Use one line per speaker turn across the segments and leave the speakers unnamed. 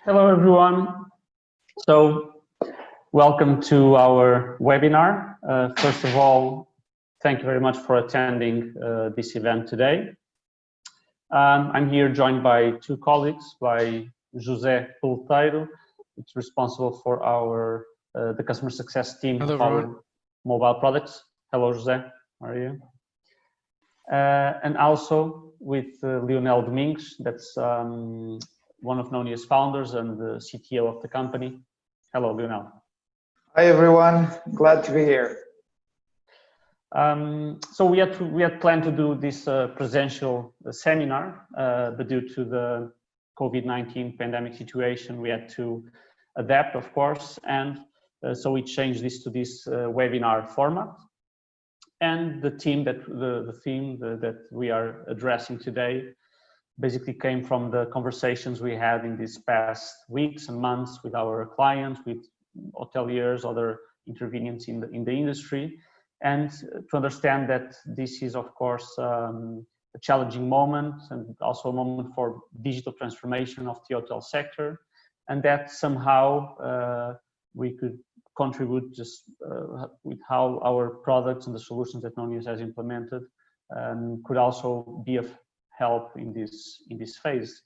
Hello, everyone. So, welcome to our webinar. First of all, thank you very much for attending this event today. I'm here joined by two colleagues, by José Pulteiro, who's responsible for our the customer success team
Hello,
of our
everyone.
mobile products. Hello, José. How are you? And also with Lionel Domingues, that's one of Nonius founders and the CTO of the company. Hello, Lionel.
Hi, everyone. Glad to be here.
So we had planned to do this presential seminar, but due to the COVID-19 pandemic situation, we had to adapt, of course, and so we changed this to this webinar format. And the theme that we are addressing today basically came from the conversations we had in these past weeks and months with our clients, with hoteliers, other intervenients in the industry, and to understand that this is, of course, a challenging moment and also a moment for digital transformation of the hotel sector, and that somehow we could contribute just with how our products and the solutions that Nonius has implemented could also be of help in this phase.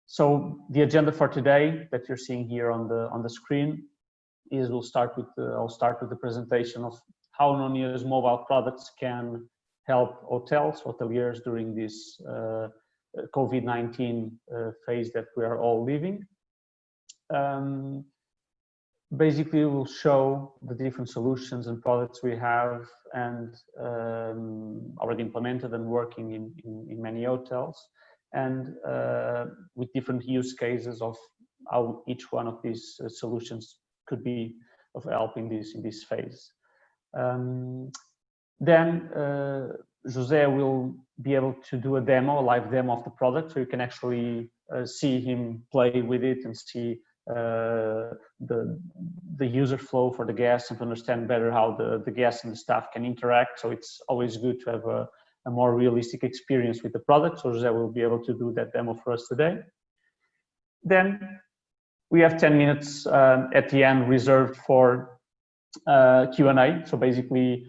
So the agenda for today that you're seeing here on the screen is I'll start with the presentation of how Nonius mobile products can help hoteliers during this COVID-19 phase that we are all living. Basically, we'll show the different solutions and products we have and already implemented and working in many hotels, and with different use cases of how each one of these solutions could be of help in this phase. Then José will be able to do a live demo of the product, so you can actually see him play with it and see the user flow for the guests and to understand better how the guests and the staff can interact. So it's always good to have a more realistic experience with the product. So José will be able to do that demo for us today. Then we have 10 minutes at the end reserved for Q&A. So basically,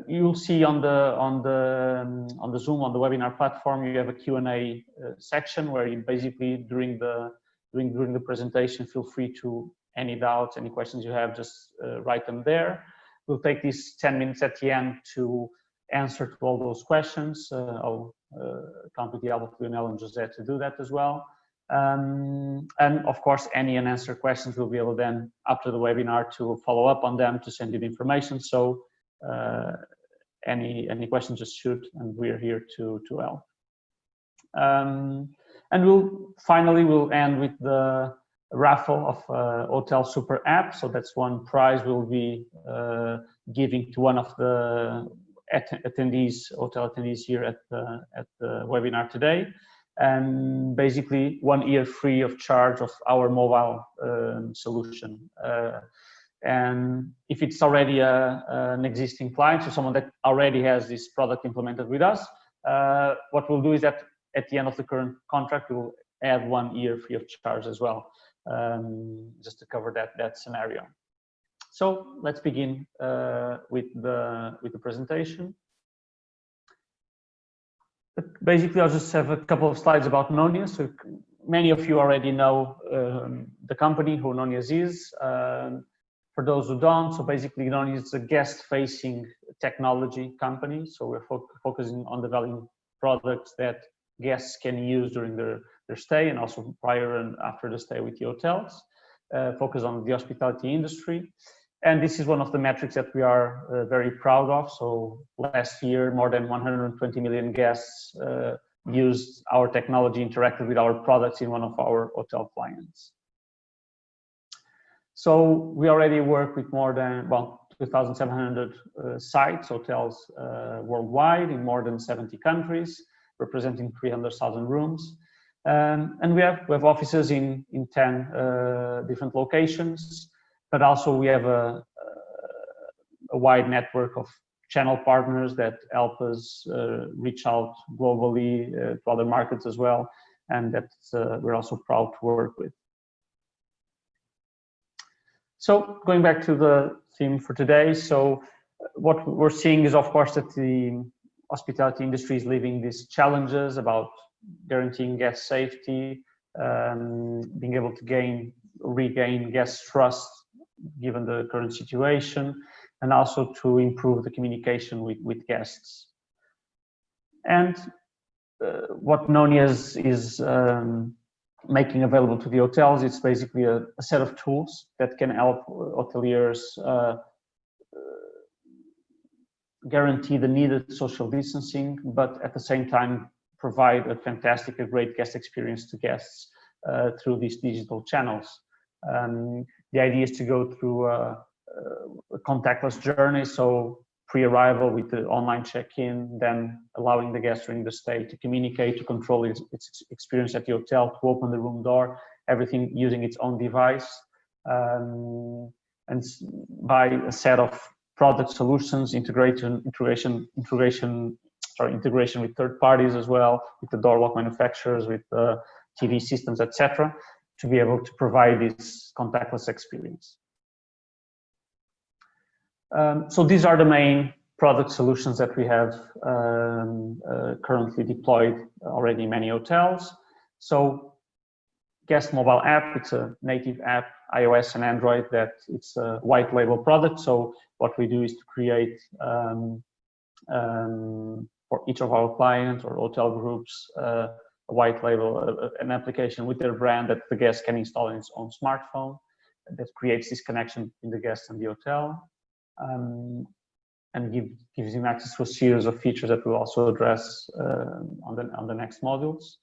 you'll see on the Zoom, on the webinar platform, you have a Q&A section where you basically during the presentation, feel free to any doubts, any questions you have, just write them there. We'll take these 10 minutes at the end to answer to all those questions. I'll count with the help of Lionel and José to do that as well. And of course, any unanswered questions we'll be able then, after the webinar, to follow up on them, to send you the information. So any questions, just shoot, and we're here to help. And we'll end with the raffle of Hotel Super App. So that's one prize we'll be giving to one of the hotel attendees here at the webinar today. And basically 1 year free of charge of our mobile solution. And if it's already an existing client, so someone that already has this product implemented with us, what we'll do is that at the end of the current contract, we'll add 1 year free of charge as well, just to cover that scenario. So let's begin with the presentation. Basically, I'll just have a couple of slides about Nonius. So many of you already know the company, who Nonius is. For those who don't, so basically Nonius is a guest-facing technology company. So we're focusing on developing products that guests can use during their stay and also prior and after the stay with the hotels, focus on the hospitality industry. And this is one of the metrics that we are very proud of. So last year, more than 120 million guests used our technology, interacted with our products in one of our hotel clients. So we already work with more than 2,700 sites, hotels worldwide in more than 70 countries, representing 300,000 rooms. And we have offices in 10 different locations, but also we have a wide network of channel partners that help us reach out globally to other markets as well. and that we're also proud to work with. So going back to the theme for today, so what we're seeing is, of course, that the hospitality industry is living these challenges about guaranteeing guest safety, being able to regain guest trust given the current situation, and also to improve the communication with guests. And what Nonius is making available to the hotels, it's basically a set of tools that can help hoteliers guarantee the needed social distancing, but at the same time provide a great guest experience to guests through these digital channels. The idea is to go through a contactless journey, so pre-arrival with the online check-in, then allowing the guest during the stay to communicate, to control its experience at the hotel, to open the room door, everything using its own device, and by a set of product solutions, integration with third parties as well, with the door lock manufacturers, with TV systems, etc., to be able to provide this contactless experience. So these are the main product solutions that we have currently deployed already in many hotels. So Guest Mobile App, it's a native app, iOS and Android, that it's a white label product. So what we do is to create for each of our clients or hotel groups a white label, an application with their brand that the guest can install in his own smartphone, that creates this connection between the guest and the hotel. And gives him access to a series of features that we'll also address on the next modules.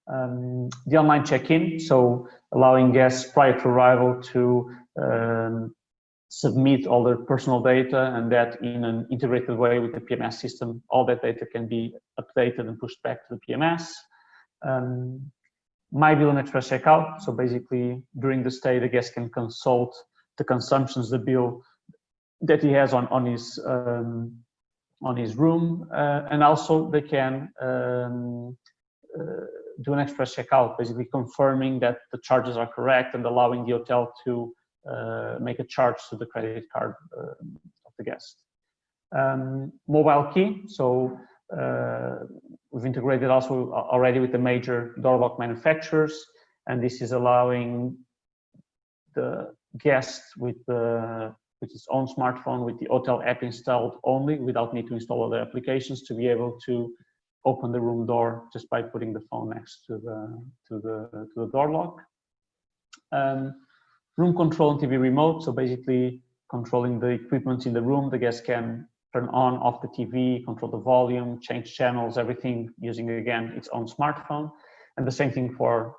The online check-in, so allowing guests prior to arrival to submit all their personal data, and that in an integrated way with the PMS system, all that data can be updated and pushed back to the PMS. My Bill and Express Checkout, so basically during the stay the guest can consult the consumptions, the bill that he has on his room, and also they can do an express checkout, basically confirming that the charges are correct and allowing the hotel to make a charge to the credit card of the guest. Mobile key, so we've integrated also already with the major door lock manufacturers, and this is allowing the guest with his own smartphone, with the hotel app installed only, without need to install other applications, to be able to open the room door just by putting the phone next to the door lock. Room control and TV remote, so basically controlling the equipment in the room. The guest can turn on, off the TV, control the volume, change channels, everything using, again, its own smartphone. And the same thing for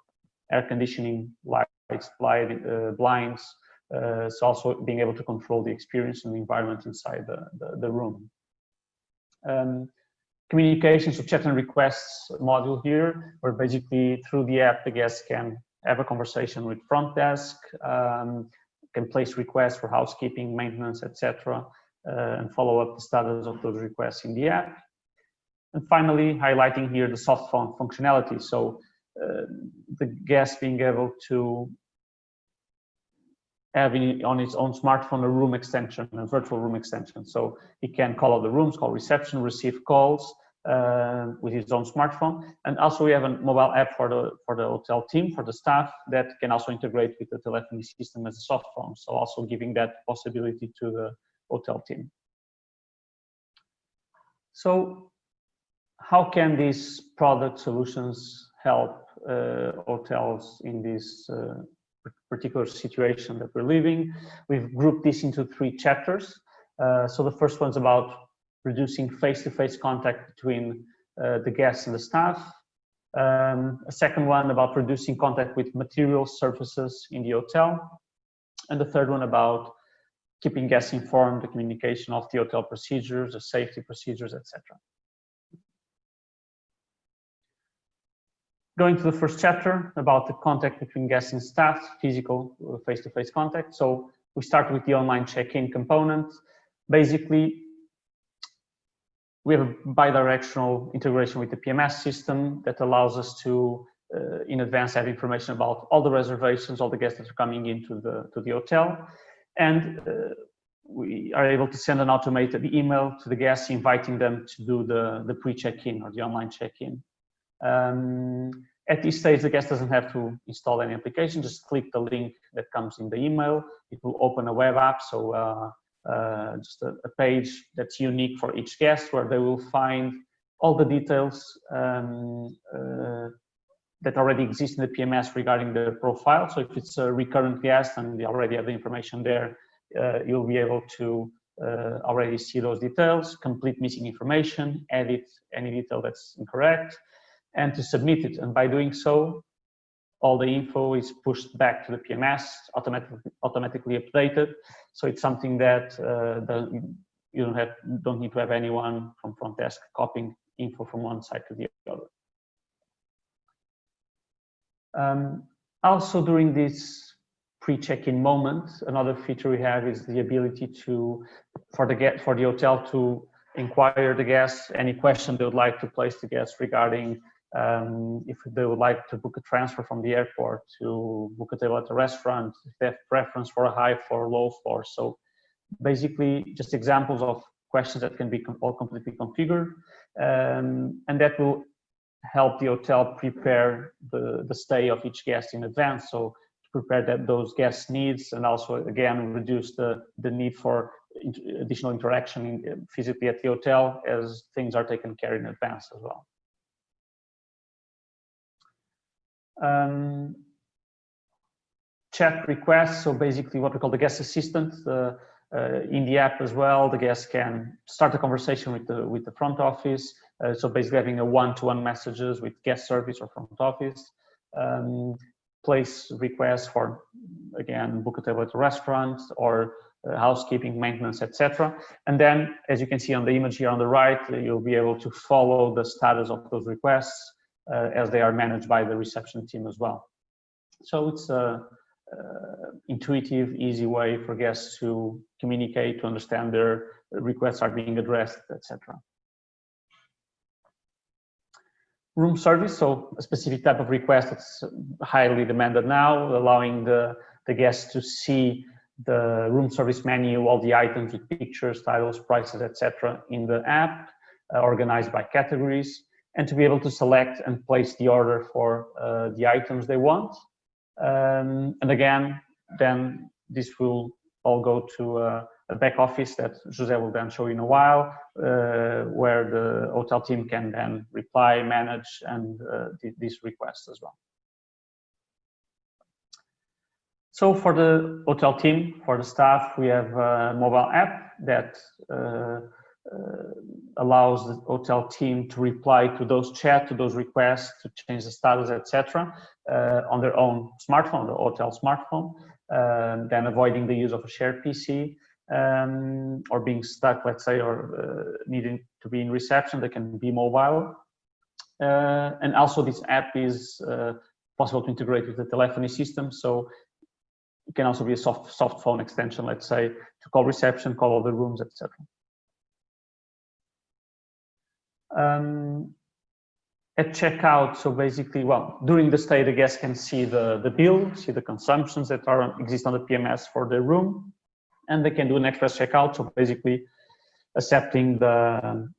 air conditioning, lights, blinds. So also being able to control the experience and the environment inside the room. Communication, so chat and requests module here, where basically through the app the guests can have a conversation with front desk, can place requests for housekeeping, maintenance, etc., and follow up the status of those requests in the app. And finally, highlighting here the Softphone functionality, so the guest being able to have on its own smartphone a room extension, a virtual room extension. So he can call out the rooms, call reception, receive calls with his own smartphone. And also we have a mobile app for the hotel team, for the staff, that can also integrate with the telephony system as a soft phone. So also giving that possibility to the hotel team. So how can these product solutions help hotels in this particular situation that we're living? We've grouped this into 3 chapters. So the first one's about reducing face-to-face contact between the guests and the staff. A second one about reducing contact with material surfaces in the hotel. And the third one about keeping guests informed, the communication of the hotel procedures, the safety procedures, etc. Going to the first chapter about the contact between guests and staff, physical face-to-face contact. So we start with the online check-in component. Basically, we have a bidirectional integration with the PMS system that allows us to in advance have information about all the reservations, all the guests that are coming into the hotel, and we are able to send an automated email to the guests inviting them to do the pre-check-in or the online check-in. At this stage, the guest doesn't have to install any application, just click the link that comes in the email. It will open a web app, so just a page that's unique for each guest, where they will find all the details that already exist in the PMS regarding the profile. So if it's a recurrent guest and they already have the information there, you'll be able to already see those details, complete missing information, edit any detail that's incorrect, and to submit it. And by doing so, all the info is pushed back to the PMS, automatically updated. So it's something that you don't need to have anyone from front desk copying info from one side to the other. Also, during this pre-check-in moment, another feature we have is the ability for the hotel to inquire the guests any question they would like to place to guests regarding if they would like to book a transfer from the airport, to book a table at a restaurant, if they have preference for a high floor, low floor. So basically just examples of questions that can be all completely configured, and that will help the hotel prepare the stay of each guest in advance. So to prepare those guests' needs, and also again reduce the need for additional interaction physically at the hotel, as things are taken care in advance as well. Chat requests, so basically what we call the guest assistant. In the app as well, the guest can start a conversation with the front office. So basically having a one-to-one messages with guest service or front office. Place requests for, again, book a table at a restaurant, or housekeeping, maintenance, etc. And then, as you can see on the image here on the right, you'll be able to follow the status of those requests as they are managed by the reception team as well. So it's a intuitive, easy way for guests to communicate, to understand their requests are being addressed, etc. Room service, so a specific type of request that's highly demanded now, allowing the guests to see the room service menu, all the items with pictures, titles, prices, etc. in the app, organized by categories, and to be able to select and place the order for the items they want. And again, then this will all go to a back office that Jose will then show you in a while, where the hotel team can then reply, manage, and these requests as well. So for the hotel team, for the staff, we have a mobile app that allows the hotel team to reply to those chats, to those requests, to change the status, etc., on their own smartphone, the hotel smartphone, then avoiding the use of a shared PC, or being stuck, let's say, or needing to be in reception. They can be mobile. And also this app is possible to integrate with the telephony system. So it can also be a soft phone extension, let's say, to call reception, call all the rooms, etc. At checkout, so basically, well, during the stay, the guests can see the bill, see the consumptions that exist on the PMS for their room, and they can do an express checkout. So basically, accepting the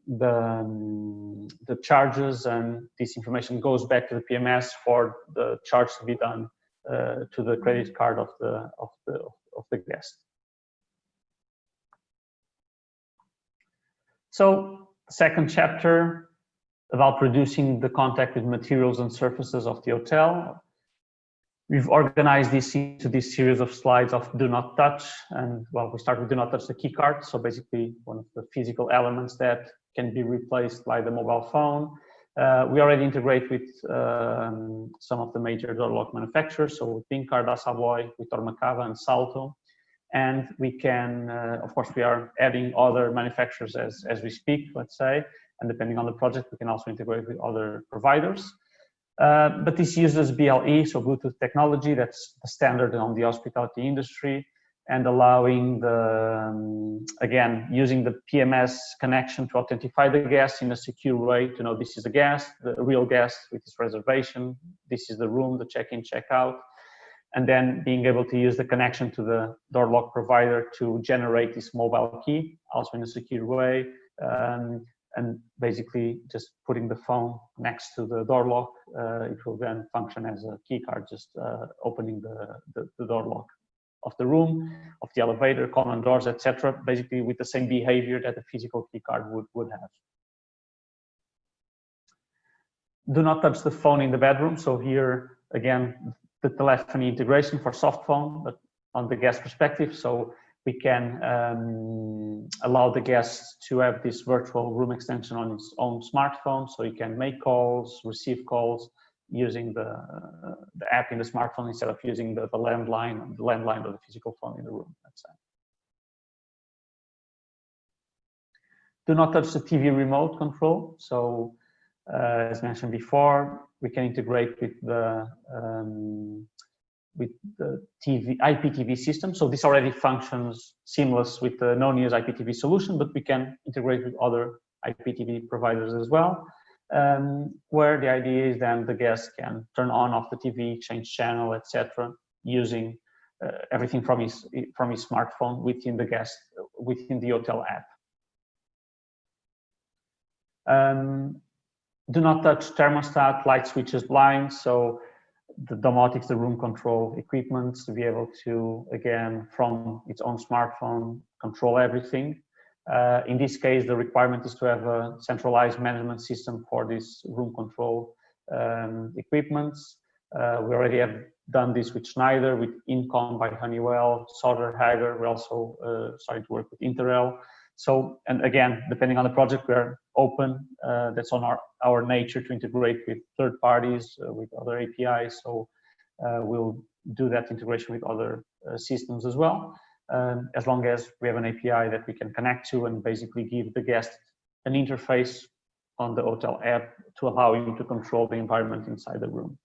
charges, and this information goes back to the PMS for the charge to be done to the credit card of the guest. So, second chapter about reducing the contact with materials and surfaces of the hotel. We've organized this into this series of slides of do not touch, and well, we start with do not touch the key card. So basically one of the physical elements that can be replaced by the mobile phone. We already integrate with some of the major door lock manufacturers, so with Pincard, Savoy, with Dormacava and Salto. And we can, of course, we are adding other manufacturers as we speak, let's say, and depending on the project, we can also integrate with other providers. But this uses BLE, so Bluetooth technology, that's the standard on the hospitality industry. and allowing again, using the PMS connection to authentify the guest in a secure way to know this is the guest, the real guest with his reservation, this is the room, the check-in, check-out, and then being able to use the connection to the door lock provider to generate this mobile key, also in a secure way, and basically just putting the phone next to the door lock, it will then function as a key card, just opening the door lock of the room, of the elevator, common doors, etc. Basically with the same behavior that a physical key card would have. Do not touch the phone in the bedroom. So here, again, the telephony integration for Softphone, but on the guest perspective. So we can allow the guests to have this virtual room extension on his own smartphone. So he can make calls, receive calls, using the app in the smartphone instead of using the landline or the physical phone in the room. Let's say. Do not touch the TV remote control. So as mentioned before, we can integrate with the IPTV system. So this already functions seamless with the Nonius IPTV solution, but we can integrate with other IPTV providers as well. Where the idea is then the guest can turn on off the TV, change channel, etc., using everything from his smartphone within the hotel app. Do not touch thermostat, light switches, blinds. So the domotics, the room control equipment, to be able to, again, from its own smartphone, control everything. In this case, the requirement is to have a centralized management system for this room control equipments. We already have done this with Schneider, with Incom by Honeywell, Soderhager. We're also starting to work with Interel. So, and again, depending on the project, we're open. That's on our nature to integrate with third parties, with other APIs. So we'll do that integration with other systems as well. As long as we have an API that we can connect to and basically give the guest an interface on the hotel app to allow him to control the environment inside the room.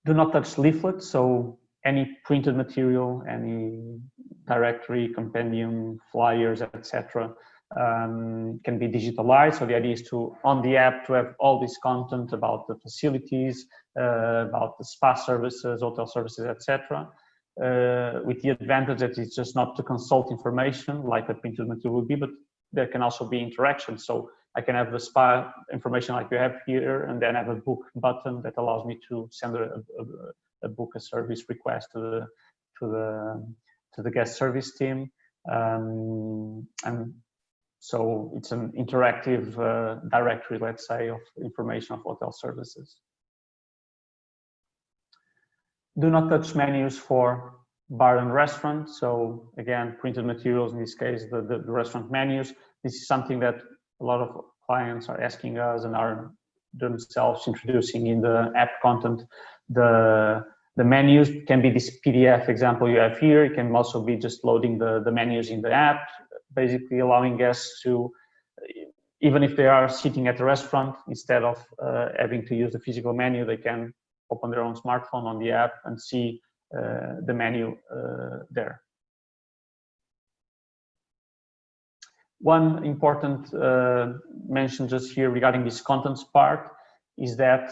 Do not touch leaflets. So any printed material, any directory, compendium, flyers, etc., can be digitalized. So the idea is to, on the app, to have all this content about the facilities, about the spa services, hotel services, etc., with the advantage that it's just not to consult information like a printed material would be, but there can also be interaction. So I can have the spa information like you have here, and then have a book button that allows me to send a book a service request to the guest service team, and so it's an interactive directory, let's say, of information of hotel services. Do not touch menus for bar and restaurant. So again, printed materials, in this case, the restaurant menus. This is something that a lot of clients are asking us and are themselves introducing in the app content. The menus can be this PDF example you have here. It can also be just loading the menus in the app, basically allowing guests to, even if they are sitting at the restaurant, instead of having to use the physical menu, they can open their own smartphone on the app and see the menu there. One important mention just here regarding this contents part is that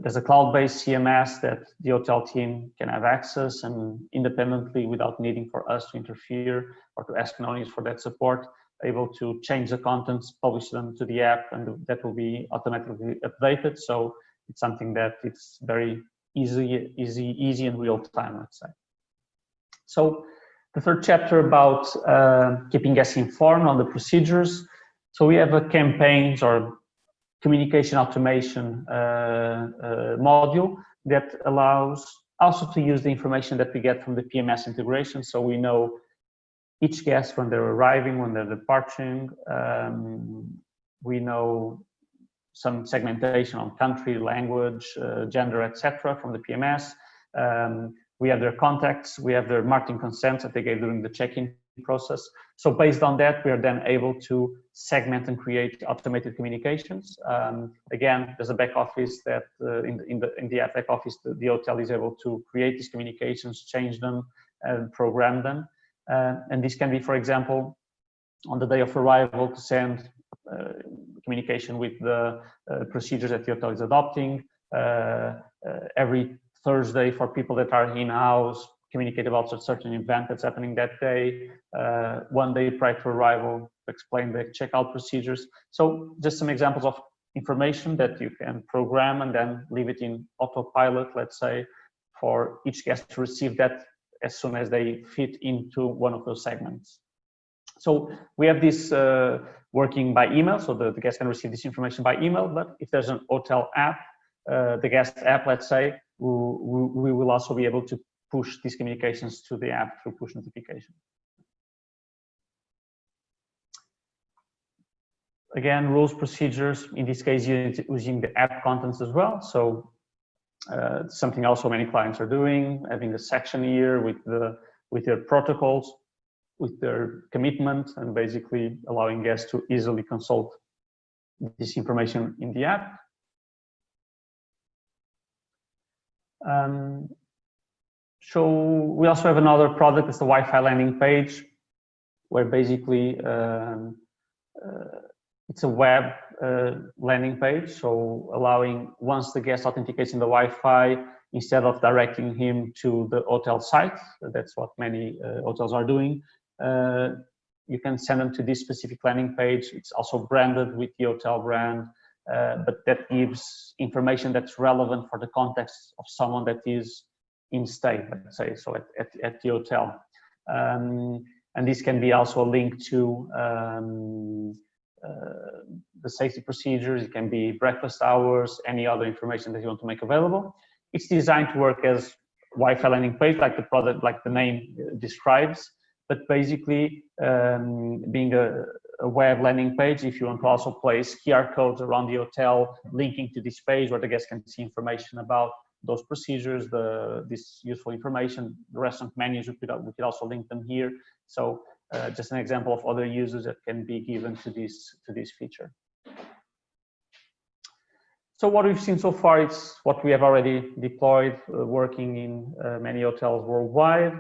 there's a cloud-based CMS that the hotel team can have access and independently, without needing for us to interfere or to ask Nonius for that support, able to change the contents, publish them to the app, and that will be automatically updated. So it's something that it's very easy in real time, let's say. So the third chapter about keeping guests informed on the procedures. So we have a campaigns or communication automation module that allows also to use the information that we get from the PMS integration. So we know each guest when they're arriving, when they're departing. We know some segmentation on country, language, gender, etc. from the PMS. we have their contacts, we have their marketing consents that they gave during the check-in process. So based on that, we are then able to segment and create automated communications. Again, there's a back office that in the app back office, the hotel is able to create these communications, change them, and program them. And this can be, for example, on the day of arrival to send communication with the procedures that the hotel is adopting. Every Thursday for people that are in-house, communicate about a certain event that's happening that day. One day prior to arrival, explain the checkout procedures. So just some examples of information that you can program and then leave it in autopilot, let's say, for each guest to receive that as soon as they fit into one of those segments. So we have this working by email, so the guest can receive this information by email, but if there's an hotel app, the guest app, let's say, we will also be able to push these communications to the app through push notification. Again, rules, procedures, in this case, using the app contents as well. So something also many clients are doing, having a section here with their protocols, with their commitment, and basically allowing guests to easily consult this information in the app. So we also have another product, it's the Wi-Fi landing page, where basically it's a web landing page, so allowing, once the guest authenticates in the Wi-Fi, instead of directing him to the hotel site, that's what many hotels are doing, you can send them to this specific landing page. It's also branded with the hotel brand, but that gives information that's relevant for the context of someone that is in stay, let's say, so at the hotel. And this can be also a link to the safety procedures. It can be breakfast hours, any other information that you want to make available. It's designed to work as Wi-Fi landing page, like the product, like the name describes, but basically being a web landing page, if you want to also place QR codes around the hotel linking to this page where the guests can see information about those procedures, this useful information, the restaurant menus, we could also link them here. So just an example of other uses that can be given to this feature. So what we've seen so far, it's what we have already deployed, working in many hotels worldwide.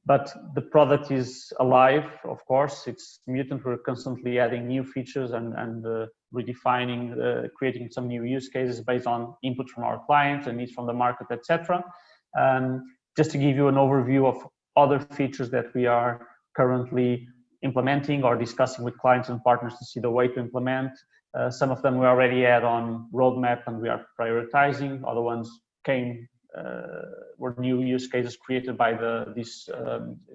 But the product is alive, of course. It's mutant. We're constantly adding new features and redefining, creating some new use cases based on input from our clients and needs from the market, etc. Just to give you an overview of other features that we are currently implementing or discussing with clients and partners to see the way to implement. Some of them we already had on roadmap and we are prioritizing. Other ones were new use cases created by this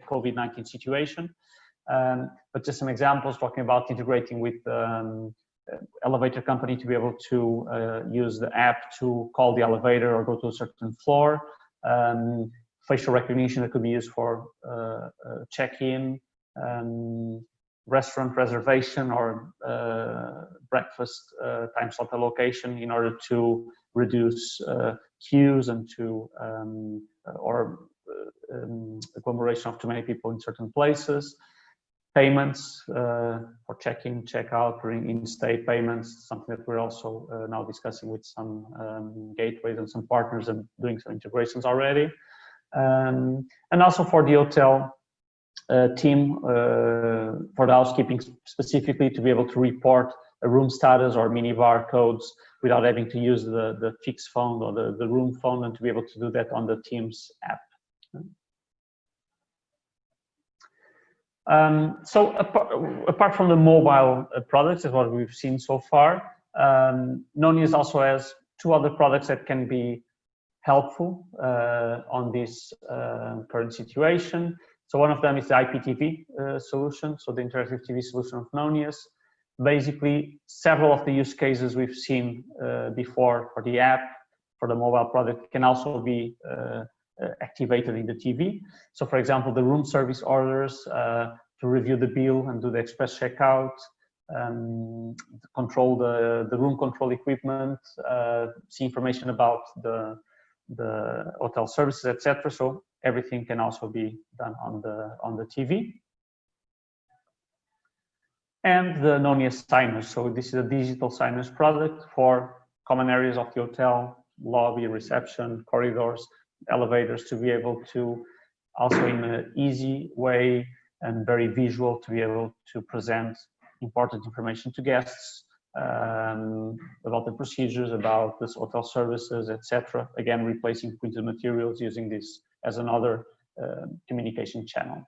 COVID-19 situation. But just some examples talking about integrating with elevator company to be able to use the app to call the elevator or go to a certain floor. Facial recognition that could be used for check-in, restaurant reservation or breakfast time slot allocation in order to reduce queues and to agglomeration of too many people in certain places. Payments for check-in, check-out, or in-stay payments, something that we're also now discussing with some gateways and some partners and doing some integrations already. And also for the hotel team, for the housekeeping specifically, to be able to report a room status or minibar codes without having to use the fixed phone or the room phone, and to be able to do that on the Teams app. So apart from the mobile products, is what we've seen so far, Nonius also has two other products that can be helpful on this current situation. So one of them is the IPTV solution, so the interactive TV solution of Nonius. Basically, several of the use cases we've seen before for the app, for the mobile product, can also be activated in the TV. So for example, the room service orders, to review the bill and do the express checkout, control the room control equipment, see information about the the hotel services, etc. So everything can also be done on the TV. And the Nonius signage. So this is a digital signage product for common areas of the hotel, lobby, reception, corridors, elevators, to be able to also in an easy way and very visual to be able to present important information to guests about the procedures, about this hotel services, etc. Again, replacing printed materials, using this as another communication channel.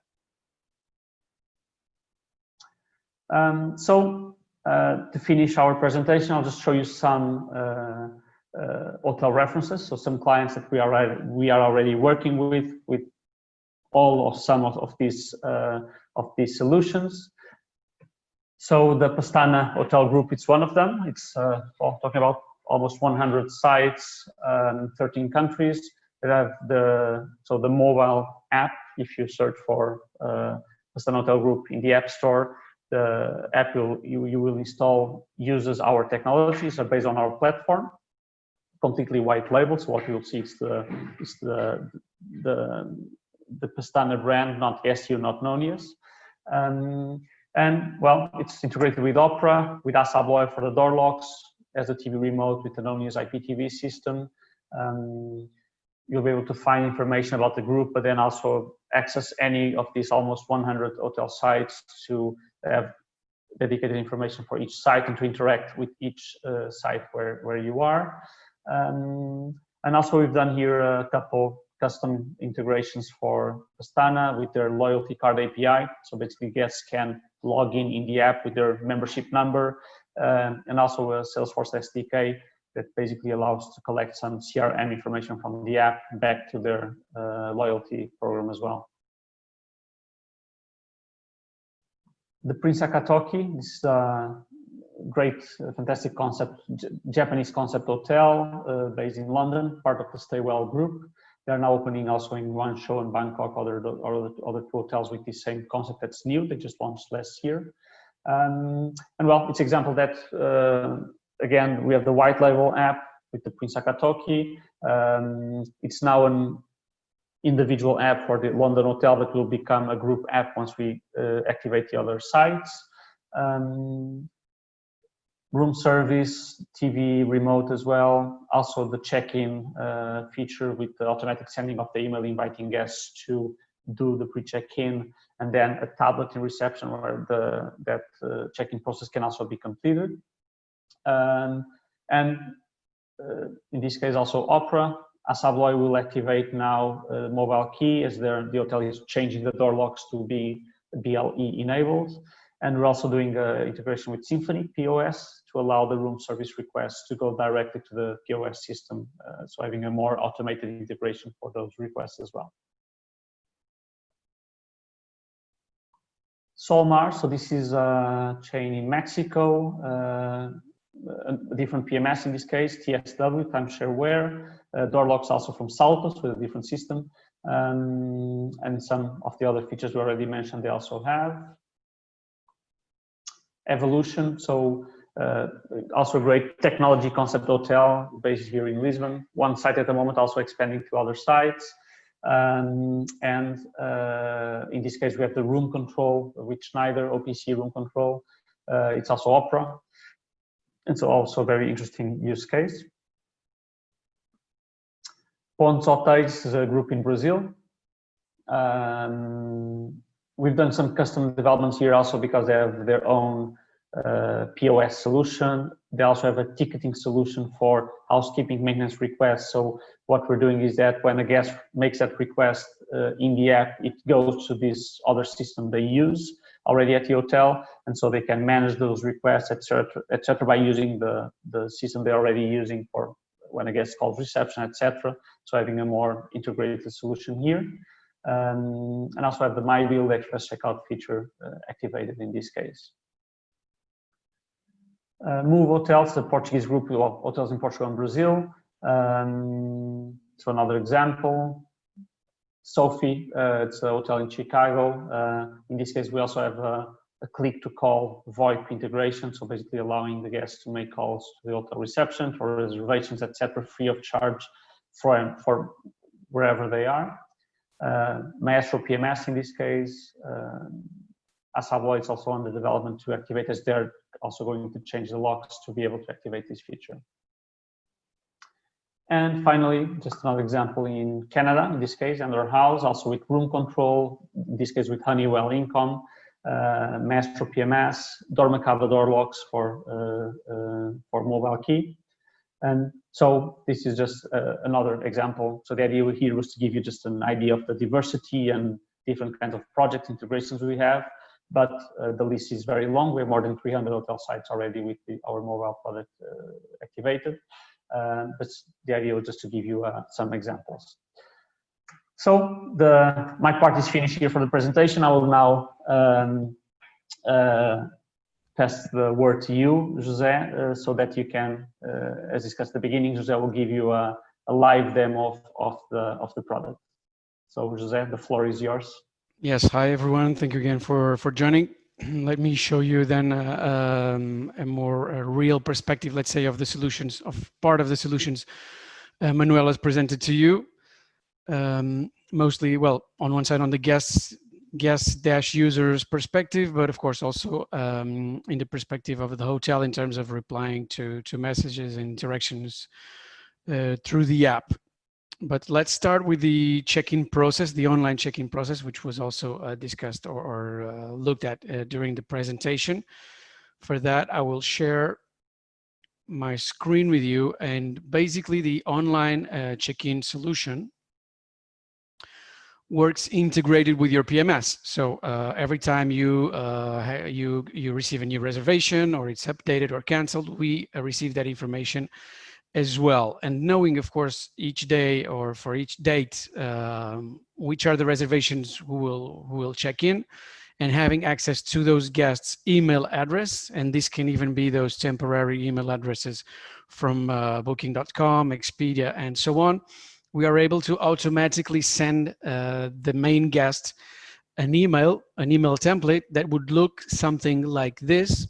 To finish our presentation, I'll just show you some hotel references. So some clients that we are already working with all or some of these solutions. So the Pastana Hotel Group, it's one of them. It's talking about almost 100 sites, 13 countries. They have the mobile app. If you search for Pastana Hotel Group in the App Store, the app you will install uses our technologies, are based on our platform, completely white label. So what you'll see is the Pastana brand, not SU, not Nonius. And well, it's integrated with Opera, with Asabloy for the door locks, as a TV remote with the Nonius IPTV system. You'll be able to find information about the group, but then also access any of these almost 100 hotel sites to have dedicated information for each site and to interact with each site where you are. And also we've done here a couple custom integrations for Pastana with their loyalty card API. So basically guests can log in the app with their membership number, and also a Salesforce SDK that basically allows to collect some CRM information from the app back to their loyalty program as well. The Prince Akatoki, this is a great, fantastic concept, Japanese concept hotel based in London, part of the Staywell group. They're now opening also in one show in Bangkok, other two hotels with the same concept that's new. They just launched last year. And well, it's an example that, again, we have the white label app with the Prince Akatoki. It's now an individual app for the London hotel that will become a group app once we activate the other sites. Room service, TV remote as well. Also the check-in feature with the automatic sending of the email inviting guests to do the pre-check-in, and then a tablet in reception where that check-in process can also be completed. And in this case also Opera. Asabloy will activate now mobile key as the hotel is changing the door locks to be BLE enabled. And we're also doing integration with Symphony POS to allow the room service requests to go directly to the POS system. So having a more automated integration for those requests as well. Solmar, so this is a chain in Mexico, a different PMS in this case, TSW, timeshare ware, door locks also from Saltos with a different system, and some of the other features we already mentioned they also have. Evolution, so also a great technology concept hotel based here in Lisbon. One site at the moment, also expanding to other sites. In this case, we have the room control with Schneider, OPC room control. It's also Opera. And so also very interesting use case. Pontes Hotéis is a group in Brazil. We've done some custom developments here also because they have their own POS solution. They also have a ticketing solution for housekeeping maintenance requests. So what we're doing is that when a guest makes that request in the app, it goes to this other system they use already at the hotel, and so they can manage those requests, etc., by using the system they're already using for when a guest calls reception, etc. So having a more integrated solution here. And also have the My Bill Express Checkout feature activated in this case. Move Hotels, the Portuguese group of hotels in Portugal and Brazil. So another example. Sophie, it's a hotel in Chicago. In this case, we also have a click-to-call VoIP integration, so basically allowing the guests to make calls to the hotel reception for reservations, etc., free of charge for wherever they are. Maestro PMS in this case, Asavo is also under development to activate, as they're also going to change the locks to be able to activate this feature. And finally, just another example in Canada, in this case, under house, also with room control, in this case with Honeywell Income, Maestro PMS, Dormacava door locks for mobile key. And so this is just another example. So the idea here was to give you just an idea of the diversity and different kinds of project integrations we have. But the list is very long. We have more than 300 hotel sites already with our mobile product activated. But the idea was just to give you some examples. So my part is finished here for the presentation. I will now pass the word to you, Jose, so that you can, as discussed at the beginning, Jose will give you a live demo of the product. So Jose, the floor is yours.
Yes, hi everyone. Thank you again for joining. Let me show you then a more real perspective, let's say, of the solutions, of part of the solutions Manuel has presented to you. Mostly, well, on one side on the guest-users perspective, but of course also in the perspective of the hotel in terms of replying to messages and interactions through the app. But let's start with the check-in process, the online check-in process, which was also discussed or looked at during the presentation. For that, I will share my screen with you, and basically the online check-in solution works integrated with your PMS. So every time you receive a new reservation or it's updated or canceled, we receive that information as well. And knowing, of course, each day or for each date, which are the reservations who will check in, and having access to those guests' email address. And this can even be those temporary email addresses from booking.com, Expedia, and so on. We are able to automatically send the main guest an email template that would look something like this,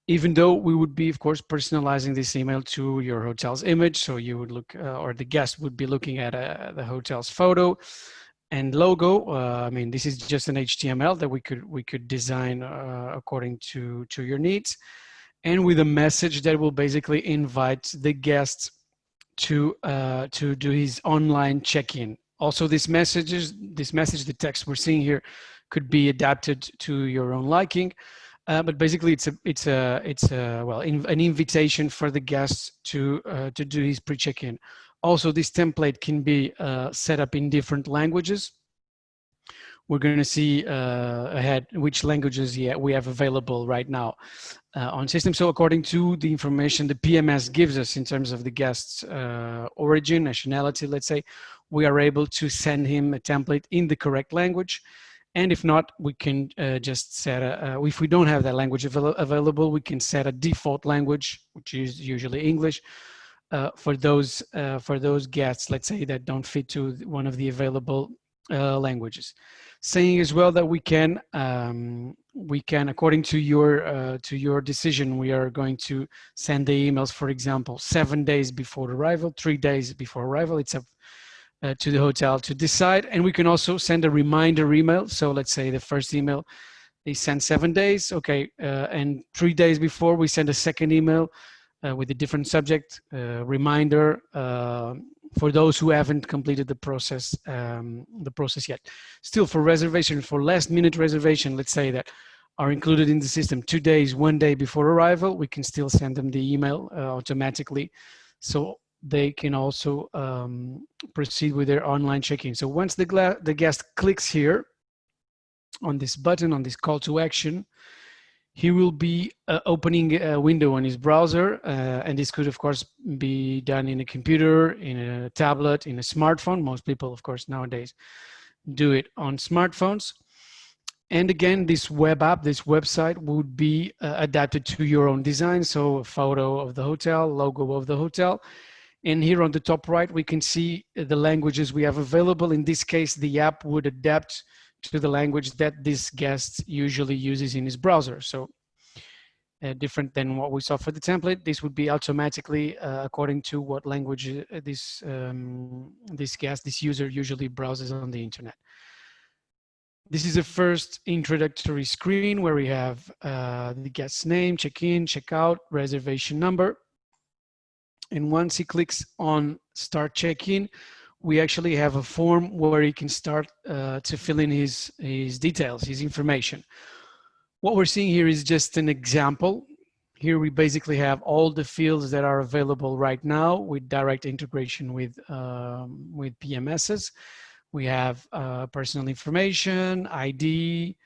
even though we would be, of course, personalizing this email to your hotel's image. So you would look, or the guest would be looking at the hotel's photo and logo. I mean, this is just an HTML that we could design according to your needs, and with a message that will basically invite the guest to do his online check-in. Also, this message, the text we're seeing here, could be adapted to your own liking. But basically, it's an invitation for the guests to do his pre-check-in. Also, this template can be set up in different languages. We're going to see ahead which languages we have available right now on system. So according to the information the PMS gives us in terms of the guest's origin, nationality, let's say, we are able to send him a template in the correct language. And if not, we can just set if we don't have that language available, we can set a default language, which is usually English, for those guests, let's say, that don't fit to one of the available languages. Saying as well that we can, according to your decision, we are going to send the emails, for example, 7 days before arrival, 3 days before arrival. It's up to the hotel to decide. And we can also send a reminder email. So let's say the first email they send 7 days, okay, and 3 days before we send a second email with a different subject, reminder for those who haven't completed the process yet. Still, for reservation, for last-minute reservation, let's say that are included in the system 2 days, 1 day before arrival, we can still send them the email automatically, so they can also proceed with their online check-in. So once the guest clicks here on this button, on this call to action, he will be opening a window on his browser, and this could, of course, be done in a computer, in a tablet, in a smartphone. Most people, of course, nowadays do it on smartphones. And again, this web app, this website would be adapted to your own design. So a photo of the hotel, logo of the hotel. And here on the top right, we can see the languages we have available. In this case, the app would adapt to the language that this guest usually uses in his browser. So different than what we saw for the template. This would be automatically according to what language this user usually browses on the internet. This is the first introductory screen where we have the guest's name, check-in, check-out, reservation number. And once he clicks on start check-in, we actually have a form where he can start to fill in his details, his information. What we're seeing here is just an example. Here we basically have all the fields that are available right now with direct integration with PMSs. We have personal information, ID,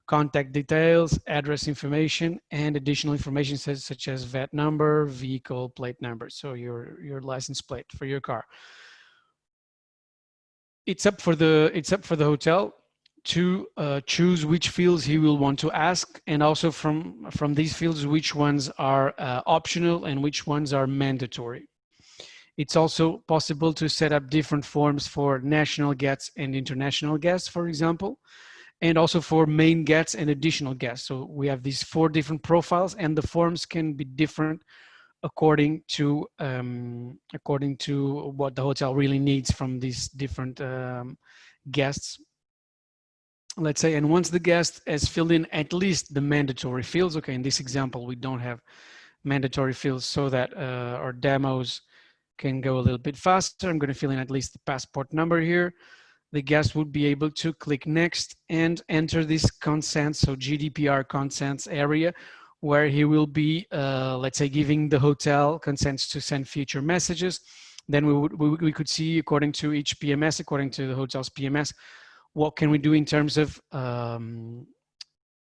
contact details, address information, and additional information such as VAT number, vehicle plate number, so your license plate for your car. It's up for the hotel to choose which fields he will want to ask, and also from these fields which ones are optional and which ones are mandatory. It's also possible to set up different forms for national guests and international guests, for example, and also for main guests and additional guests. So we have these 4 different profiles, and the forms can be different according to what the hotel really needs from these different guests, let's say. And once the guest has filled in at least the mandatory fields, okay, in this example we don't have mandatory fields so that our demos can go a little bit faster. I'm going to fill in at least the passport number here. The guest would be able to click next and enter this consent, so GDPR consents area, where he will be, let's say, giving the hotel consents to send future messages. Then we could see, according to each PMS, according to the hotel's PMS, what can we do in terms of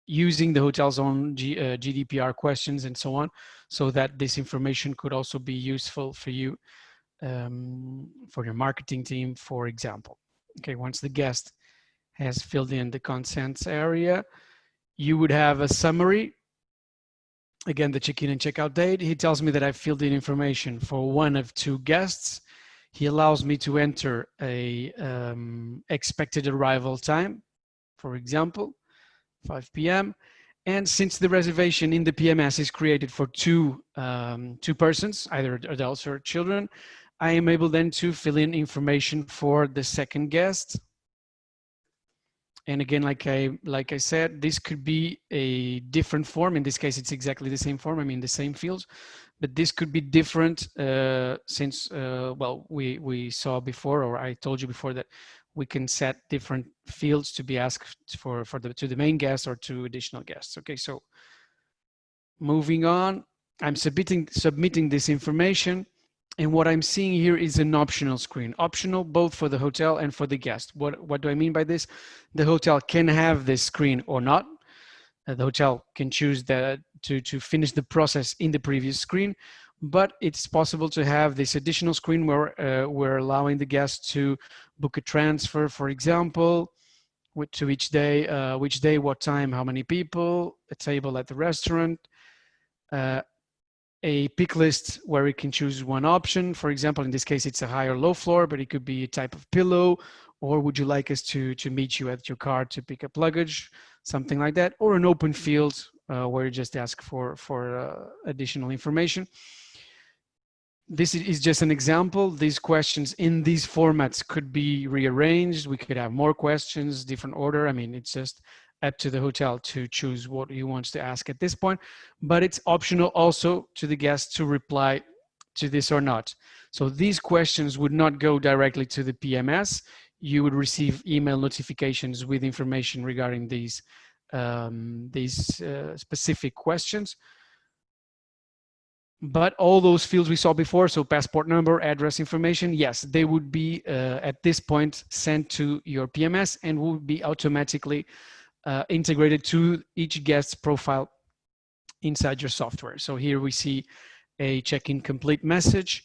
using the hotel's own GDPR questions and so on, so that this information could also be useful for you, for your marketing team, for example. Okay, once the guest has filled in the consents area, you would have a summary. Again, the check-in and check-out date. He tells me that I've filled in information for 1 of 2 guests. He allows me to enter a expected arrival time, for example, 5 p.m. And since the reservation in the PMS is created for two persons, either adults or children, I am able then to fill in information for the second guest. And again, like I said, this could be a different form. In this case, it's exactly the same form. I mean, the same fields, but this could be different since, well, we saw before, or I told you before, that we can set different fields to be asked to the main guest or to additional guests. Okay, so moving on, I'm submitting this information. And what I'm seeing here is an optional screen, optional both for the hotel and for the guest. What do I mean by this? The hotel can have this screen or not. The hotel can choose to finish the process in the previous screen, but it's possible to have this additional screen where we're allowing the guest to book a transfer, for example, to each day, which day, what time, how many people, a table at the restaurant, a pick list where we can choose one option. For example, in this case, it's a high or low floor, but it could be a type of pillow, or would you like us to meet you at your car to pick up luggage, something like that, or an open field where you just ask for additional information. This is just an example. These questions in these formats could be rearranged. We could have more questions, different order. I mean, it's just up to the hotel to choose what he wants to ask at this point, but it's optional also to the guest to reply to this or not. So these questions would not go directly to the PMS. You would receive email notifications with information regarding these specific questions. But all those fields we saw before, so passport number, address information, yes, they would be at this point sent to your PMS and would be automatically integrated to each guest's profile inside your software. So here we see a check-in complete message,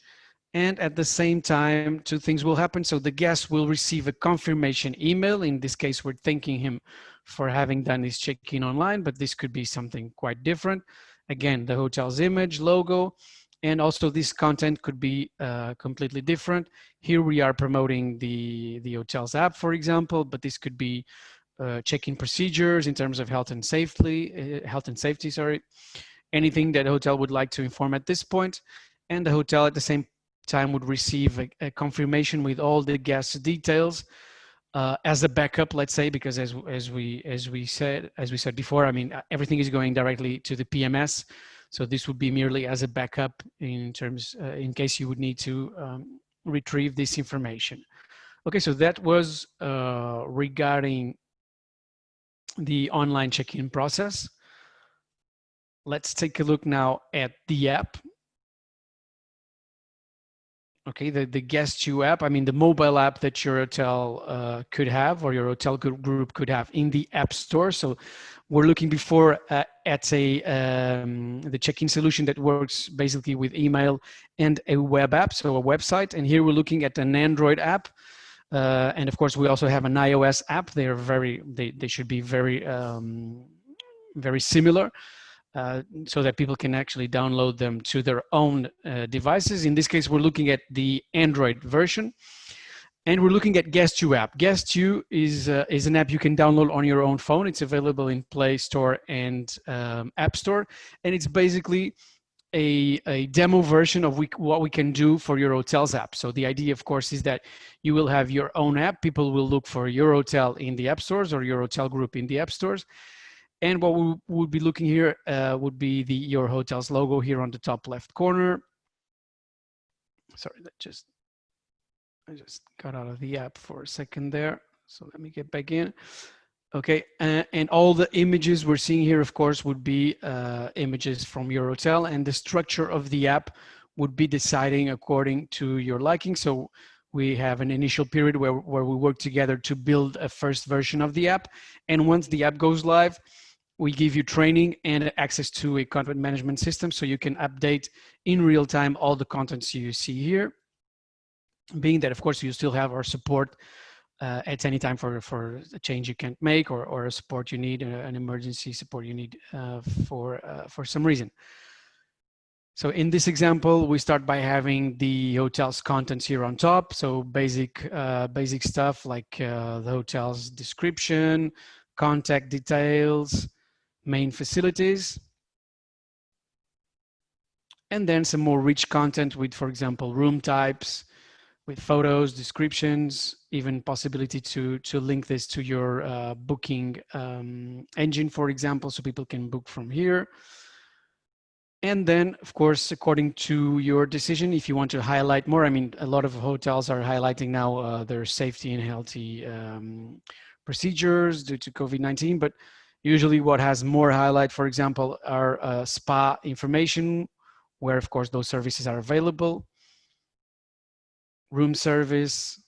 and at the same time, 2 things will happen. So the guest will receive a confirmation email. In this case, we're thanking him for having done his check-in online, but this could be something quite different. Again, the hotel's image, logo, and also this content could be completely different. Here we are promoting the hotel's app, for example, but this could be check-in procedures in terms of health and safety, sorry. anything that the hotel would like to inform at this point, and the hotel at the same time would receive a confirmation with all the guest details as a backup, let's say, because as we said before, I mean, everything is going directly to the PMS, so this would be merely as a backup in terms in case you would need to retrieve this information. Okay, so that was regarding the online check-in process. Let's take a look now at the app. Okay, the Guest You app, I mean the mobile app that your hotel could have, or your hotel group could have in the App Store. So we're looking before at the check-in solution that works basically with email and a web app, so a website. And here we're looking at an Android app. And of course, we also have an iOS app. They should be very similar. So that people can actually download them to their own devices. In this case, we're looking at the Android version, and we're looking at Guest You app. Guest You is an app you can download on your own phone. It's available in Play Store and App Store, and it's basically a demo version of what we can do for your hotel's app. So the idea, of course, is that you will have your own app. People will look for your hotel in the app stores or your hotel group in the app stores. And what we would be looking here would be your hotel's logo here on the top left corner. Sorry, I just got out of the app for a second there. So let me get back in. Okay, and all the images we're seeing here, of course, would be images from your hotel, and the structure of the app would be deciding according to your liking. So we have an initial period where we work together to build a first version of the app. And once the app goes live, we give you training and access to a content management system, so you can update in real time all the contents you see here. Being that, of course, you still have our support at any time for a change you can't make, or a support you need, an emergency support you need for some reason. So in this example, we start by having the hotel's contents here on top. So basic stuff like the hotel's description, contact details, main facilities, and then some more rich content with, for example, room types, with photos, descriptions, even possibility to link this to your booking engine, for example, so people can book from here. And then, of course, according to your decision, if you want to highlight more, I mean, a lot of hotels are highlighting now their safety and healthy procedures due to COVID-19, but usually what has more highlight, for example, are spa information, where of course those services are available, room service,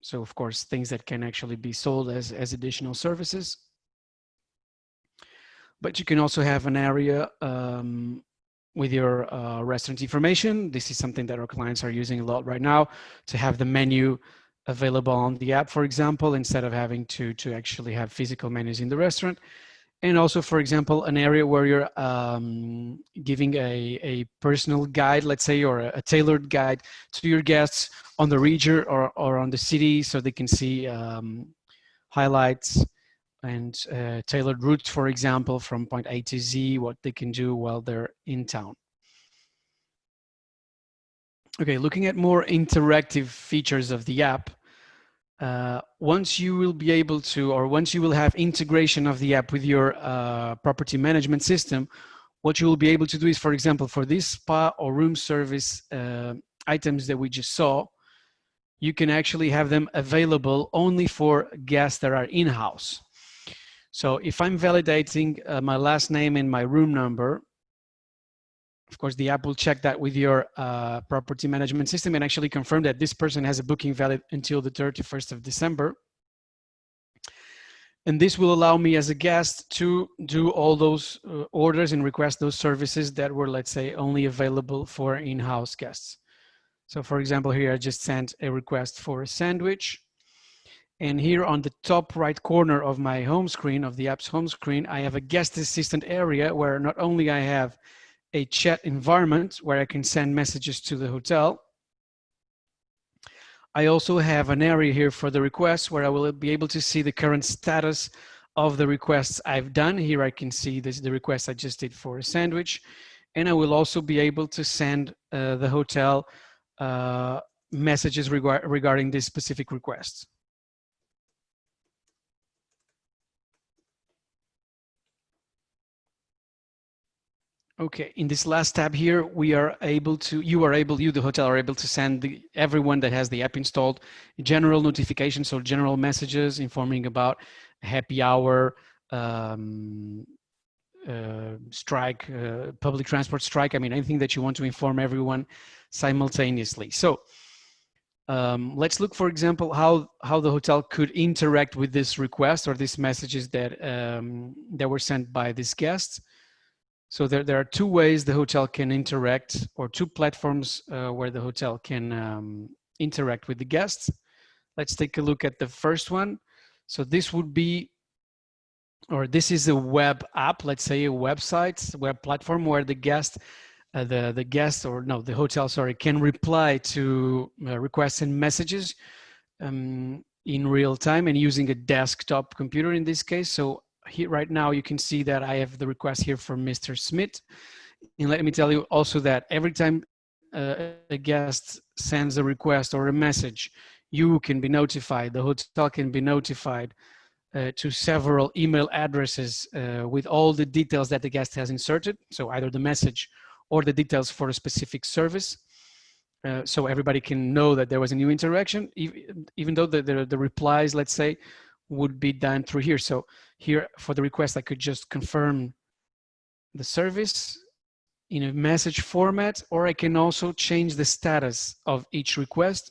so of course things that can actually be sold as additional services. But you can also have an area with your restaurant information. This is something that our clients are using a lot right now, to have the menu available on the app, for example, instead of having to actually have physical menus in the restaurant. And also, for example, an area where you're giving a personal guide, let's say, or a tailored guide to your guests on the region or on the city, so they can see highlights and tailored routes, for example, from point A to Z, what they can do while they're in town. Okay, looking at more interactive features of the app, once you will be able to, or once you will have integration of the app with your property management system, what you will be able to do is, for example, for this spa or room service items that we just saw, you can actually have them available only for guests that are in-house. So if I'm validating my last name and my room number, of course, the app will check that with your property management system and actually confirm that this person has a booking valid until the 31st of December. And this will allow me as a guest to do all those orders and request those services that were, let's say, only available for in-house guests. So for example, here I just sent a request for a sandwich. And here on the top right corner of my home screen, of the app's home screen, I have a guest assistant area where not only I have a chat environment where I can send messages to the hotel, I also have an area here for the requests where I will be able to see the current status of the requests I've done. Here I can see this, the request I just did for a sandwich. And I will also be able to send the hotel messages regarding this specific request. Okay, in this last tab here, you, the hotel, are able to send everyone that has the app installed general notifications, so general messages informing about happy hour, strike, public transport strike. I mean, anything that you want to inform everyone simultaneously. So let's look, for example, how the hotel could interact with this request or these messages that that were sent by this guest. So there are two ways the hotel can interact, or two platforms where the hotel can interact with the guests. Let's take a look at the first one. So this would be, or this is a web app, let's say a website, web platform where the guest, the hotel, sorry, can reply to requests and messages in real time and using a desktop computer in this case. So here right now you can see that I have the request here from Mr. Smith. And let me tell you also that every time a guest sends a request or a message, you can be notified, the hotel can be notified to several email addresses with all the details that the guest has inserted. So either the message or the details for a specific service. So everybody can know that there was a new interaction, even though the replies, let's say, would be done through here. So here for the request, I could just confirm the service in a message format, or I can also change the status of each request,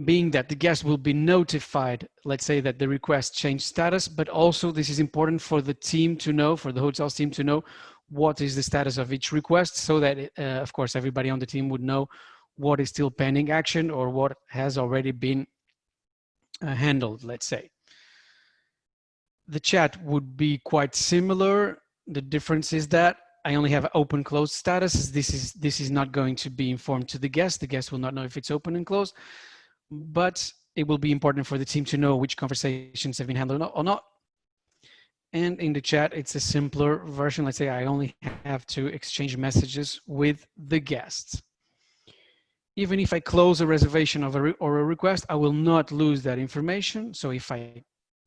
being that the guest will be notified, let's say that the request changed status, but also this is important for the team to know, for the hotel's team to know what is the status of each request, so that of course everybody on the team would know what is still pending action or what has already been handled, let's say. The chat would be quite similar. The difference is that I only have open closed status. This is not going to be informed to the guest. The guest will not know if it's open and closed, but it will be important for the team to know which conversations have been handled or not. And in the chat, it's a simpler version. Let's say I only have to exchange messages with the guests. Even if I close a reservation or a request, I will not lose that information. So if I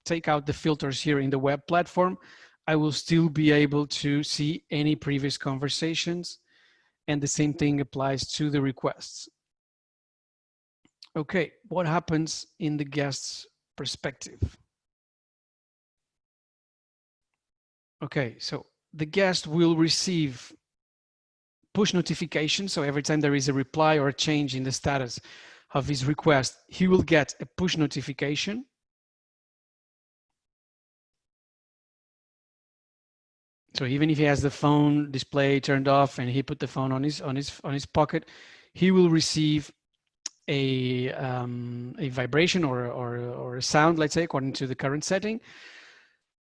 take out the filters here in the web platform, I will still be able to see any previous conversations. And the same thing applies to the requests. Okay, what happens in the guest's perspective? Okay, so the guest will receive push notifications. So every time there is a reply or a change in the status of his request, he will get a push notification. So even if he has the phone display turned off and he put the phone on his pocket, he will receive a vibration or a sound, let's say, according to the current setting.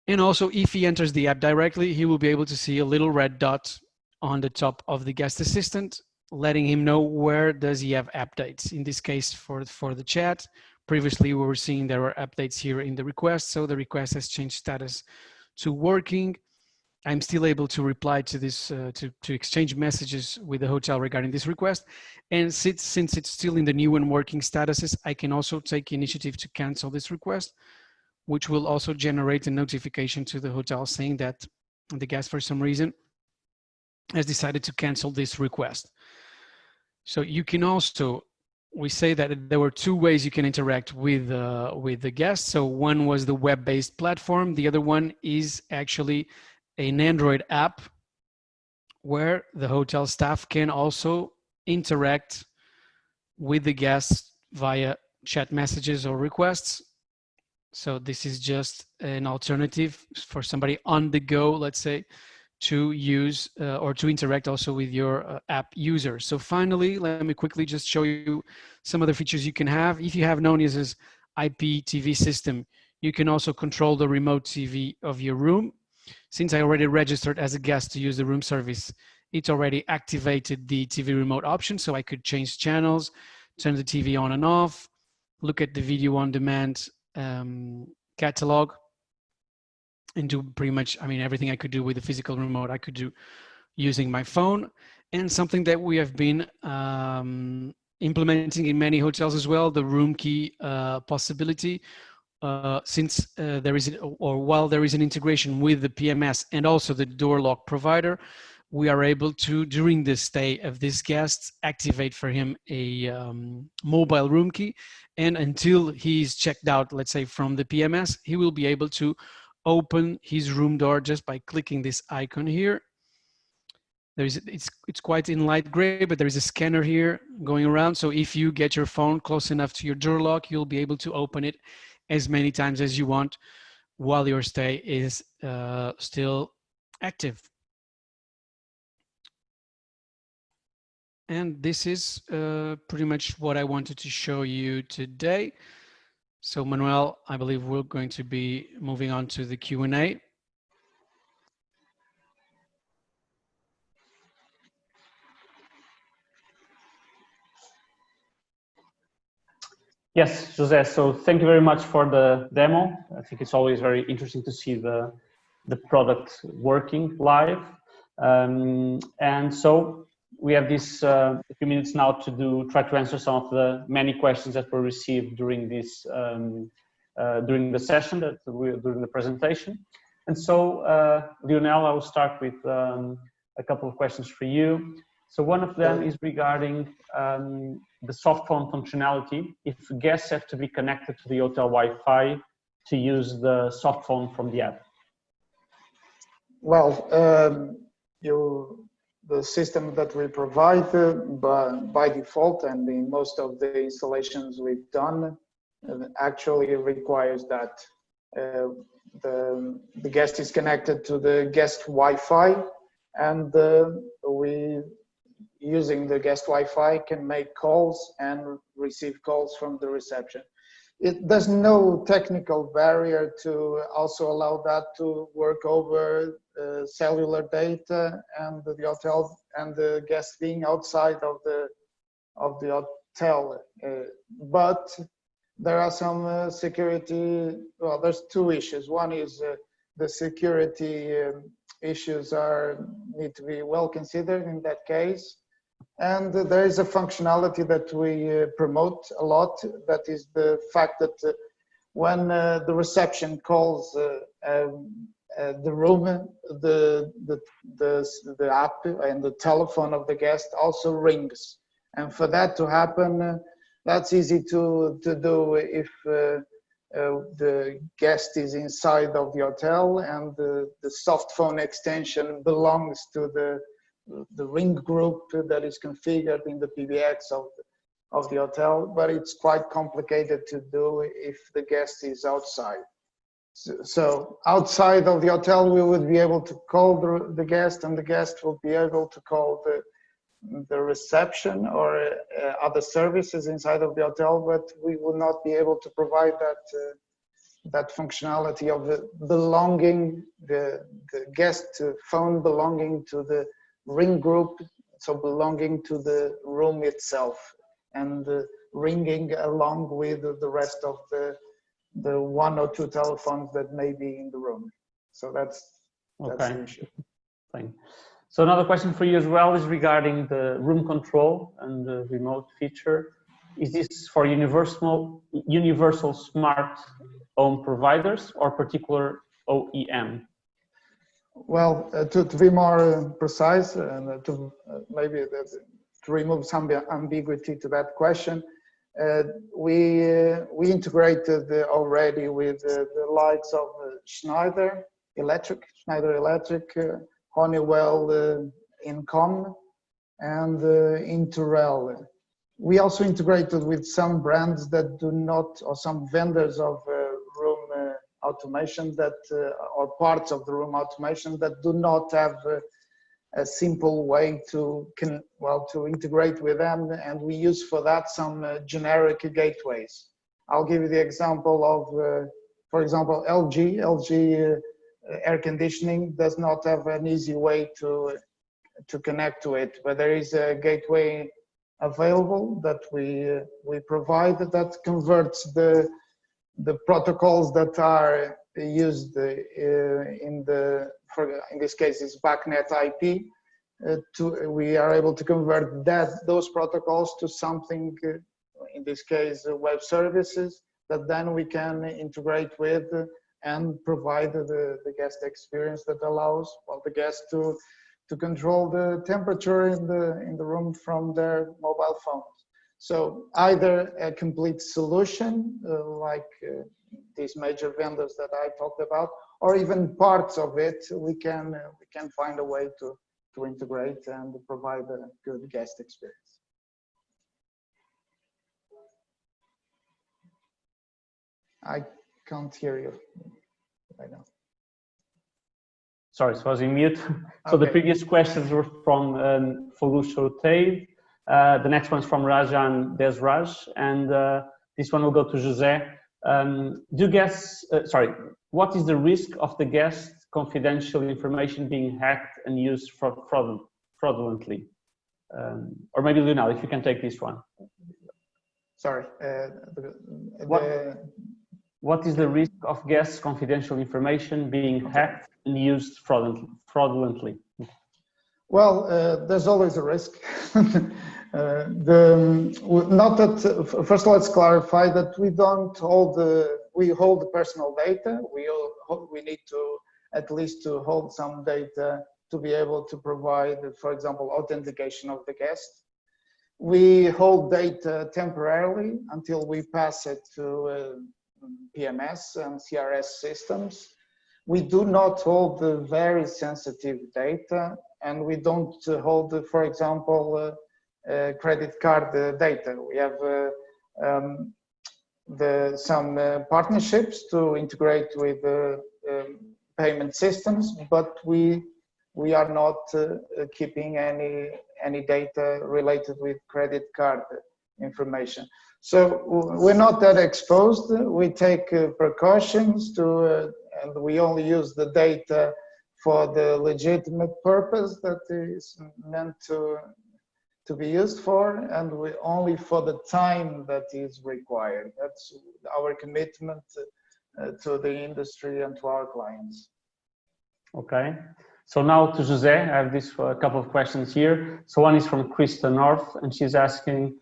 And also, if he enters the app directly, he will be able to see a little red dot on the top of the guest assistant, letting him know where does he have updates. In this case, for the chat, previously we were seeing there were updates here in the request, so the request has changed status to working. I'm still able to reply to this, to exchange messages with the hotel regarding this request. And since it's still in the new and working statuses, I can also take initiative to cancel this request, which will also generate a notification to the hotel saying that the guest, for some reason, has decided to cancel this request. So you can also, we say that there were two ways you can interact with the guest. So one was the web-based platform. The other one is actually an Android app where the hotel staff can also interact with the guests via chat messages or requests. So this is just an alternative for somebody on the go, let's say, to use or to interact also with your app users. So finally, let me quickly just show you some of the features you can have. If you have Nonius's IPTV system, you can also control the remote TV of your room. Since I already registered as a guest to use the room service, it already activated the TV remote option, so I could change channels, turn the TV on and off, look at the video on demand catalog, and do pretty much, I mean, everything I could do with the physical remote, I could do using my phone. And something that we have been implementing in many hotels as well, the room key possibility. Since there is, or while there is an integration with the PMS and also the door lock provider, we are able to, during the stay of this guest, activate for him a mobile room key. And until he's checked out, let's say from the PMS, he will be able to open his room door just by clicking this icon here. It's quite in light gray, but there is a scanner here going around. So if you get your phone close enough to your door lock, you'll be able to open it as many times as you want while your stay is still active. And this is pretty much what I wanted to show you today. So Manuel, I believe we're going to be moving on to the Q&A.
Yes, Jose, so thank you very much for the demo. I think it's always very interesting to see the product working live. And so we have this few minutes now to try to answer some of the many questions that were received during this during the session, during the presentation. And so, Lionel, I will start with a couple of questions for you. So one of them is regarding the Softphone functionality. If guests have to be connected to the hotel Wi-Fi to use the Softphone from the app.
Well, the system that we provide by default and in most of the installations we've done actually requires that the guest is connected to the guest Wi-Fi, and we, using the guest Wi-Fi, can make calls and receive calls from the reception. There's no technical barrier to also allow that to work over cellular data and the hotel and the guests being outside of the hotel. But there are some security, well, there's two issues. One is the security issues need to be well considered in that case. And there is a functionality that we promote a lot, that is the fact that when the reception calls the room, the app and the telephone of the guest also rings. And for that to happen, that's easy to do if the guest is inside of the hotel and the Softphone extension belongs to the ring group that is configured in the PBX of the hotel, but it's quite complicated to do if the guest is outside. So outside of the hotel, we would be able to call the guest, and the guest will be able to call the reception or other services inside of the hotel, but we will not be able to provide that functionality of the guest phone belonging to the ring group, so belonging to the room itself, and ringing along with the rest of the one or two telephones that may be in the room. So that's the issue.
Fine. So another question for you as well is regarding the room control and the remote feature. Is this for universal smart home providers or particular OEM?
Well, to be more precise and to maybe to remove some ambiguity to that question, we integrated already with the likes of Schneider Electric, Honeywell, Incom, and Interrel. We also integrated with some brands that do not, or some vendors of room automation that, or parts of the room automation that do not have a simple way to integrate with them, and we use for that some generic gateways. I'll give you the example of, for example, LG air conditioning does not have an easy way to connect to it, but there is a gateway available that we provide that converts the protocols that are used in this case is BACnet IP. We are able to convert those protocols to something, in this case, web services that then we can integrate with and provide the guest experience that allows the guest to control the temperature in the room from their mobile phones. So either a complete solution like these major vendors that I talked about, or even parts of it, we can find a way to integrate and provide a good guest experience. I can't hear you right now.
Sorry, so I was in mute. So the previous questions were from Folusho Teid. The next one's from Rajan Desraj, and this one will go to José. What is the risk of the guest confidential information being hacked and used fraudulently? Or maybe Lionel, if you can take this one.
Sorry.
What is the risk of guests' confidential information being hacked and used fraudulently?
Well, there's always a risk. First, let's clarify that we don't hold we hold personal data. We need to at least to hold some data to be able to provide, for example, authentication of the guest. We hold data temporarily until we pass it to PMS and CRS systems. We do not hold the very sensitive data, and we don't hold, for example, credit card data. We have some partnerships to integrate with payment systems, but we are not keeping any data related with credit card information. So we're not that exposed. We take precautions and we only use the data for the legitimate purpose that is meant to be used for, and only for the time that is required. That's our commitment to the industry and to our clients.
Okay. So now to José, I have this couple of questions here. So one is from Krista North, and she's asking,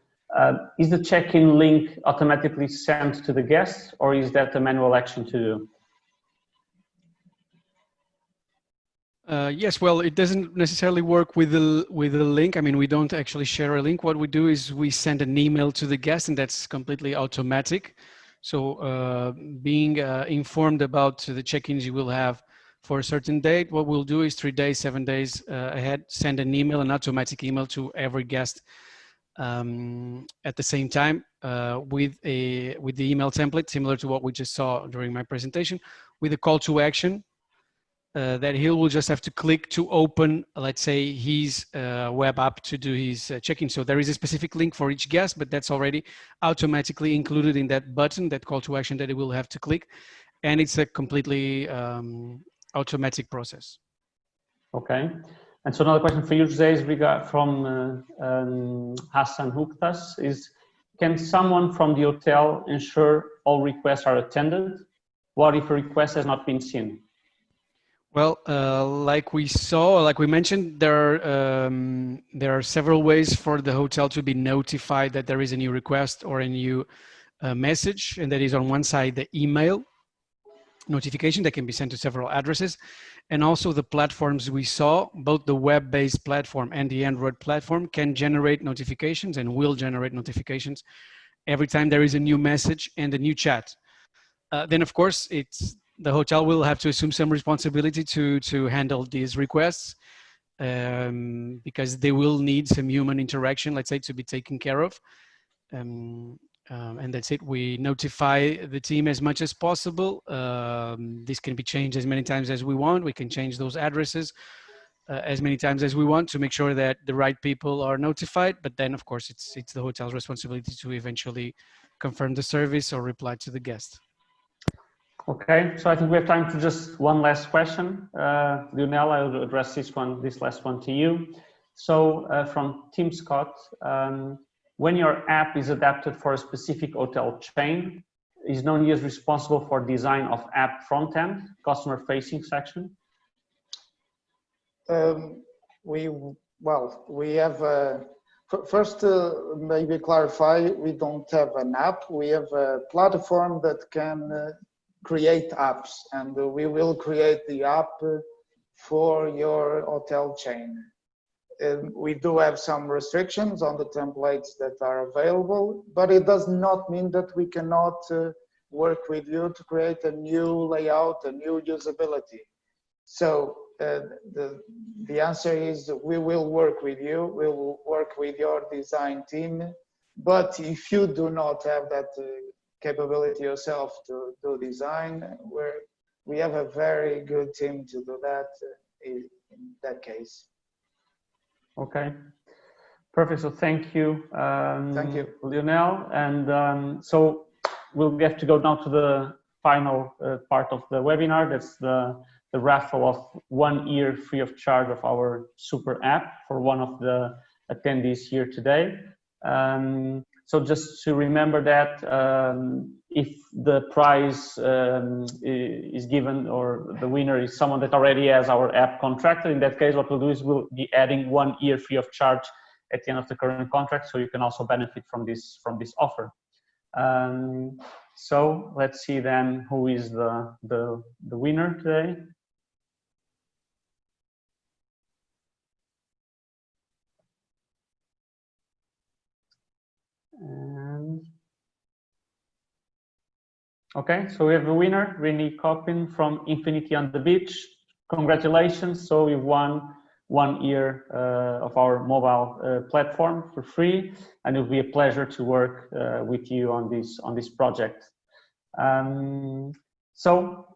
is the check-in link automatically sent to the guest, or is that a manual action to do?
Yes, well, it doesn't necessarily work with the link. I mean, we don't actually share a link. What we do is we send an email to the guest, and that's completely automatic. So being informed about the check-ins you will have for a certain date, what we'll do is 3 days, 7 days ahead, send an email, an automatic email to every guest at the same time with the email template, similar to what we just saw during my presentation, with a call to action that he will just have to click to open, let's say, his web app to do his check-in. So there is a specific link for each guest, but that's already automatically included in that button, that call to action that he will have to click. And it's a completely automatic process.
Okay. And so another question for you, José, is from Hassan Huktas, is can someone from the hotel ensure all requests are attended? What if a request has not been seen?
Well, like we mentioned, there are several ways for the hotel to be notified that there is a new request or a new message, and that is on one side the email notification that can be sent to several addresses, and also the platforms we saw, both the web-based platform and the Android platform can generate notifications and will generate notifications every time there is a new message and a new chat. Then, of course, the hotel will have to assume some responsibility to handle these requests because they will need some human interaction, let's say, to be taken care of. And that's it. We notify the team as much as possible. This can be changed as many times as we want. We can change those addresses as many times as we want to make sure that the right people are notified. But then, of course, it's the hotel's responsibility to eventually confirm the service or reply to the guest.
Okay, so I think we have time for just one last question. Lionel, I'll address this last one to you. So from Tim Scott, when your app is adapted for a specific hotel chain, is Nonius responsible for design of app front-end, customer-facing section?
We have first, maybe clarify, we don't have an app. We have a platform that can create apps, and we will create the app for your hotel chain. We do have some restrictions on the templates that are available, but it does not mean that we cannot work with you to create a new layout, a new usability. So the answer is we will work with you, we will work with your design team, but if you do not have that capability yourself to do design, we have a very good team to do that in that case.
Okay, perfect. So thank you.
Thank you,
Lionel. And so we'll get to go now to the final part of the webinar. That's the raffle of 1 year free of charge of our super app for one of the attendees here today. So just to remember that if the prize is given, or the winner is someone that already has our app contracted, in that case what we'll do is we'll be adding 1 year free of charge at the end of the current contract, so you can also benefit from this offer. So let's see then who is the winner today. And okay, so we have a winner, Rini Coppin from Infinity on the Beach. Congratulations! So we won 1 year of our mobile platform for free, and it will be a pleasure to work with you on this project. So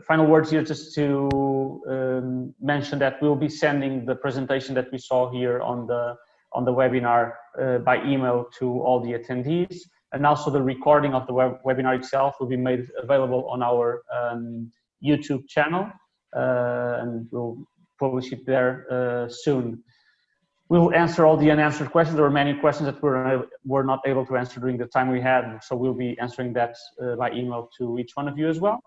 final words here, just to mention that we'll be sending the presentation that we saw here on the webinar by email to all the attendees, and also the recording of the webinar itself will be made available on our YouTube channel, and we'll publish it there soon. We'll answer all the unanswered questions. There were many questions that were not able to answer during the time we had, so we'll be answering that by email to each one of you as well.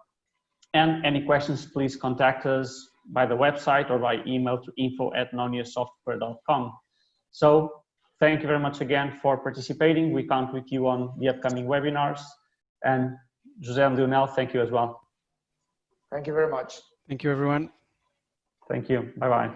And any questions, please contact us by the website or by email to info@noniussoftware.com. So thank you very much again for participating. We count with you on the upcoming webinars. And José and Lionel, thank you as well.
thank you very much.
Thank you, everyone.
Thank you. Bye-bye.